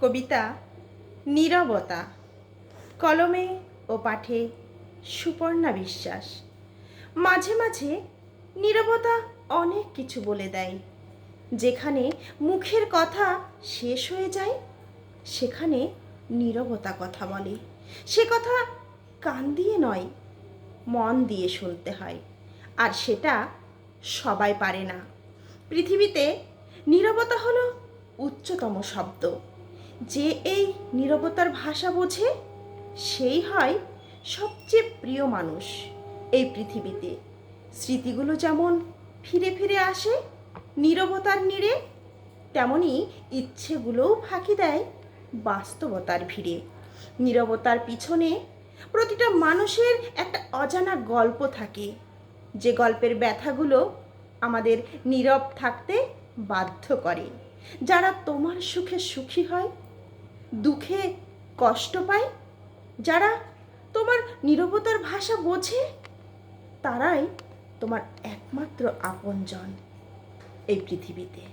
কবিতা নীরবতা, কলমে ও পাঠে সুপর্ণা বিশ্বাস। মাঝে মাঝে নীরবতা অনেক কিছু বলে দেয়। যেখানে মুখের কথা শেষ হয়ে যায় সেখানে নীরবতা কথা বলে। সে কথা কান দিয়ে নয়, মন দিয়ে শুনতে হয়, আর সেটা সবাই পারে না। পৃথিবীতে নীরবতা হলো উচ্চতম শব্দ। যে এই নীরবতার ভাষা বোঝে সেই হয় সবচেয়ে প্রিয় মানুষ এই পৃথিবীতে। স্মৃতিগুলো যেমন ফিরে ফিরে আসে নীরবতার নীড়ে, তেমনি ইচ্ছেগুলোও ফাঁকি দেয় বাস্তবতার ভিড়ে। নীরবতার পিছনে প্রতিটা মানুষের একটা অজানা গল্প থাকে, যে গল্পের ব্যথাগুলো আমাদের নীরব থাকতে বাধ্য করে। যারা তোমার সুখে সুখী হয়, দুঃখে কষ্ট পায়, যারা তোমার নীরবতার ভাষা বোঝে, তারাই তোমার একমাত্র আপনজন এই পৃথিবীতে।